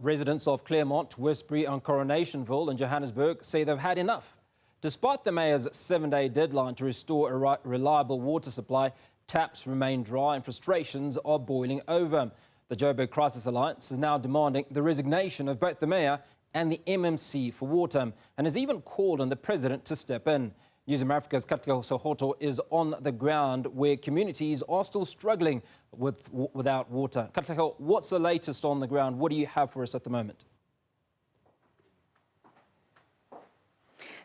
Residents of Claremont, Westbury and Coronationville in Johannesburg say they've had enough. Despite the mayor's 7-day deadline to restore a reliable water supply, taps remain dry and frustrations are boiling over. The Joburg Crisis Alliance is now demanding the resignation of both the mayor and the MMC for water and has even called on the president to step in. Newzroom Afrika's Katleho Sekhotho is on the ground where communities are still struggling without water. Katleho, what's the latest on the ground? What do you have for us at the moment?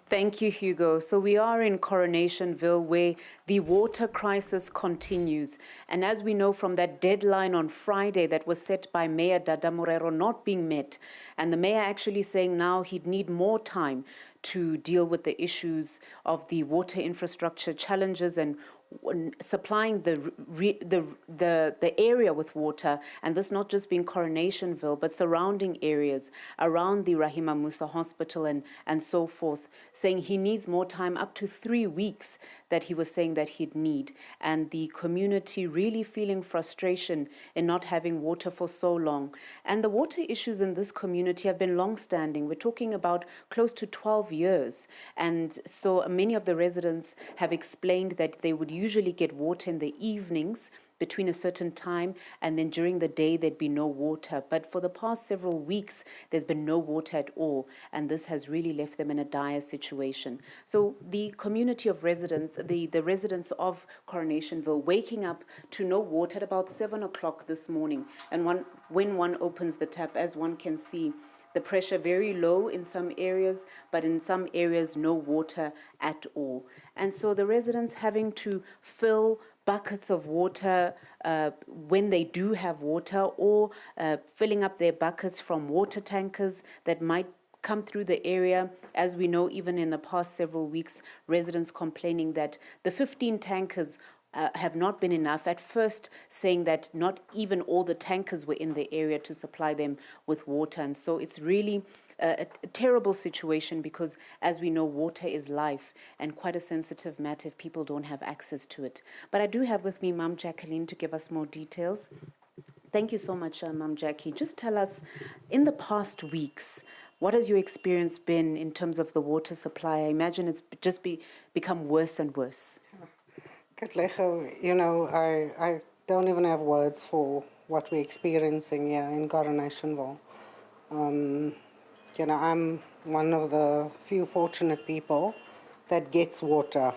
Thank you, Hugo. So we are in Coronationville where the water crisis continues. And as we know from that deadline on Friday that was set by Mayor Dada Morero not being met, and the mayor actually saying now he'd need more time to deal with the issues of the water infrastructure challenges and supplying the area with water, and this not just being Coronationville but surrounding areas around the Rahima Musa Hospital and so forth, saying he needs more time, up to 3 weeks that he was saying that he'd need, and the community really feeling frustration in not having water for so long. And the water issues in this community have been long-standing. We're talking about close to 12 years, and so many of the residents have explained that they would usually get water in the evenings between a certain time, and then during the day there'd be no water. But for the past several weeks, there's been no water at all, and this has really left them in a dire situation. So the community of residents, the residents of Coronationville, waking up to no water at about 7 o'clock this morning, and when one opens the tap, as one can see, the pressure very low in some areas, but in some areas no water at all. And so the residents having to fill buckets of water when they do have water, or filling up their buckets from water tankers that might come through the area. As we know, even in the past several weeks, residents complaining that the 15 tankers have not been enough, at first saying that not even all the tankers were in the area to supply them with water. And so it's really a terrible situation, because as we know, water is life and quite a sensitive matter if people don't have access to it. But I do have with me Ma'am Jacqueline to give us more details. Thank you so much, Ma'am Jackie. Just tell us, in the past weeks, what has your experience been in terms of the water supply? I imagine it's just become worse and worse. Katleho, you know, I don't even have words for what we're experiencing here in Coronationville. You know, I'm one of the few fortunate people that gets water.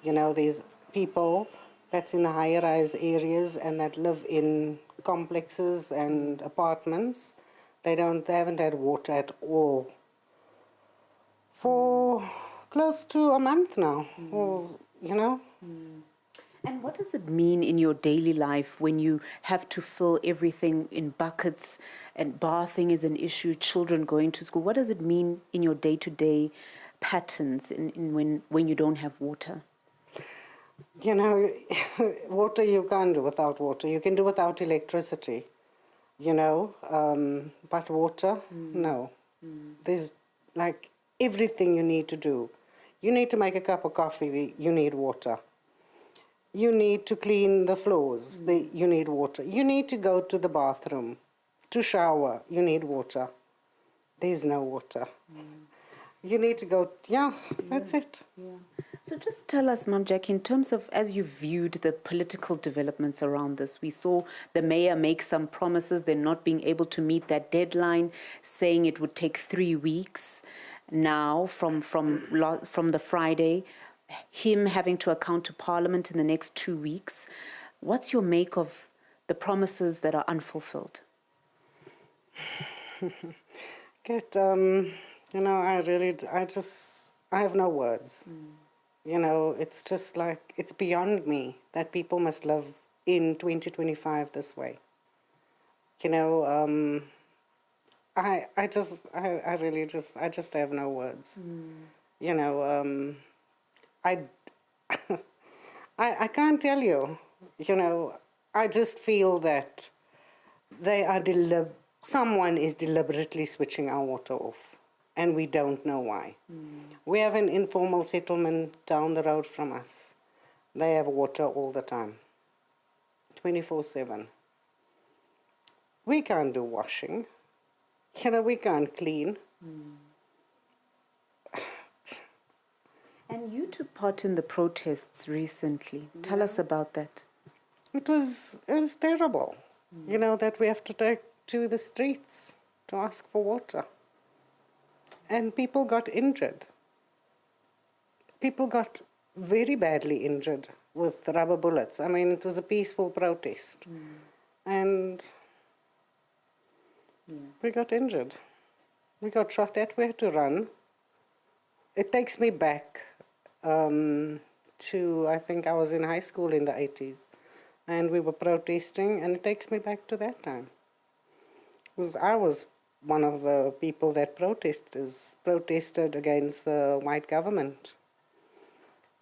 You know, there's people that's in the high-rise areas and that live in complexes and apartments. They haven't had water at all for close to a month now, or, you know. And what does it mean in your daily life when you have to fill everything in buckets, and bathing is an issue, children going to school? What does it mean in your day-to-day patterns when you don't have water? You know, water you can't do without water. You can do without electricity, you know, but water, no. There's like everything you need to do. You need to make a cup of coffee, you need water. You need to clean the floors, you need water. You need to go to the bathroom, to shower, you need water. There's no water. You need to go, that's it. Yeah. So just tell us, Ma'am Jackie, in terms of, as you viewed the political developments around this, we saw the mayor make some promises, they're not being able to meet that deadline, saying it would take 3 weeks now from the Friday, him having to account to Parliament in the next 2 weeks. What's your make of the promises that are unfulfilled? You know, I have no words. You know, it's just like, it's beyond me that people must live in 2025 this way. You know, I just have no words. You know, I can't tell you, you know, I just feel that someone is deliberately switching our water off, and we don't know why. We have an informal settlement down the road from us. They have water all the time, 24/7. We can't do washing. You know, we can't clean. And you took part in the protests recently. Tell us about that. It was terrible, you know, that we have to take to the streets to ask for water. And people got injured. People got very badly injured with rubber bullets. I mean, it was a peaceful protest. And we got injured. We got shot at, we had to run. It takes me back to, I think I was in high school in the 80s. And we were protesting, and it takes me back to that time. Because I was one of the people that protested against the white government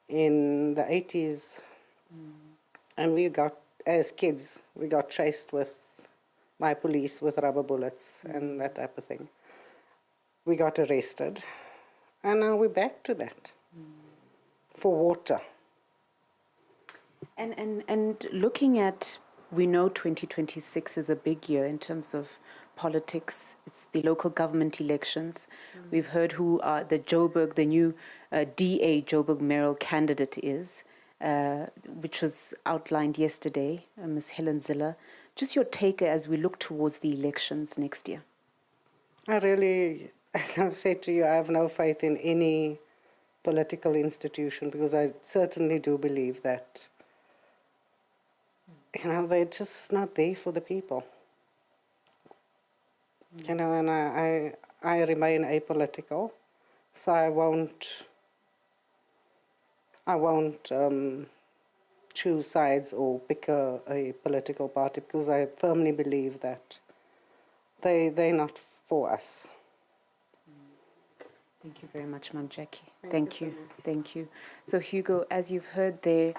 in the 80s. And we got, as kids, we got chased by police with rubber bullets and that type of thing. We got arrested, and now we're back to that for water. And looking at, we know 2026 is a big year in terms of politics. It's the local government elections. We've heard who the new DA Joburg mayoral candidate is, which was outlined yesterday, Ms. Helen Ziller. Just your take as we look towards the elections next year. I really, as I've said to you, I have no faith in any political institution, because I certainly do believe that, you know, they're just not there for the people. You know, and I remain apolitical, so I won't choose sides or pick a political party, because I firmly believe that they're not for us. Thank you very much, Ma'am Jackie. Thank you. Thank you. So, Hugo, as you've heard there,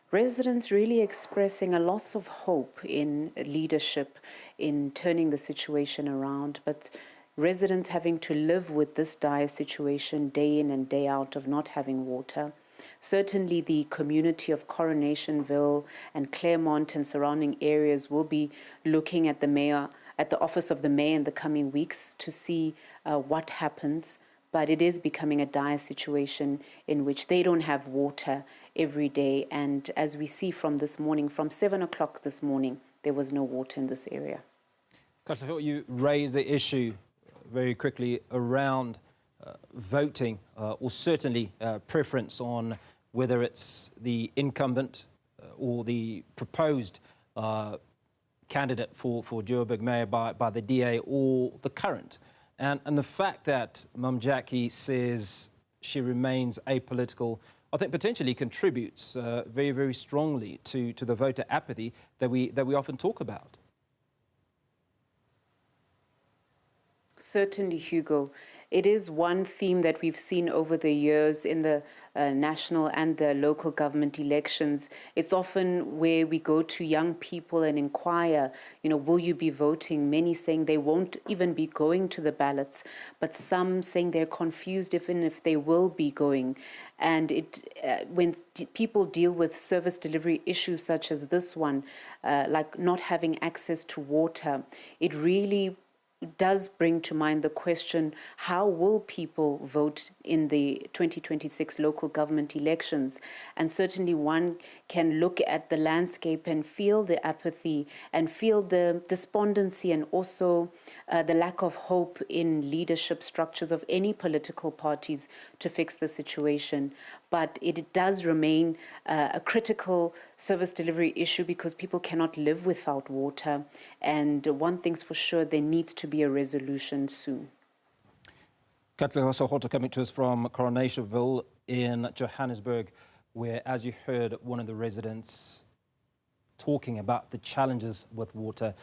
residents really expressing a loss of hope in leadership in turning the situation around, but residents having to live with this dire situation day in and day out of not having water. Certainly the community of Coronationville and Claremont and surrounding areas will be looking at the office of the mayor in the coming weeks to see what happens. But it is becoming a dire situation in which they don't have water every day. And as we see from this morning, from 7 o'clock this morning, there was no water in this area. Katleho, you raised the issue very quickly around voting, or certainly preference on whether it's the incumbent or the proposed candidate for Joburg mayor by the DA or the current. And the fact that Mum Jackie says she remains apolitical, I think potentially contributes very, very strongly to the voter apathy that we often talk about. Certainly, Hugo. It is one theme that we've seen over the years in the national and the local government elections. It's often where we go to young people and inquire, you know, will you be voting? Many saying they won't even be going to the ballots, but some saying they're confused even if they will be going. And when people deal with service delivery issues such as this one, like not having access to water, it really does bring to mind the question, how will people vote in the 2026 local government elections? And certainly one can look at the landscape and feel the apathy and feel the despondency and also the lack of hope in leadership structures of any political parties to fix the situation. But it does remain a critical service delivery issue because people cannot live without water. And one thing's for sure, there needs to be a resolution soon. Katleho Sekhotho coming to us from Coronationville in Johannesburg, where, as you heard, one of the residents talking about the challenges with water.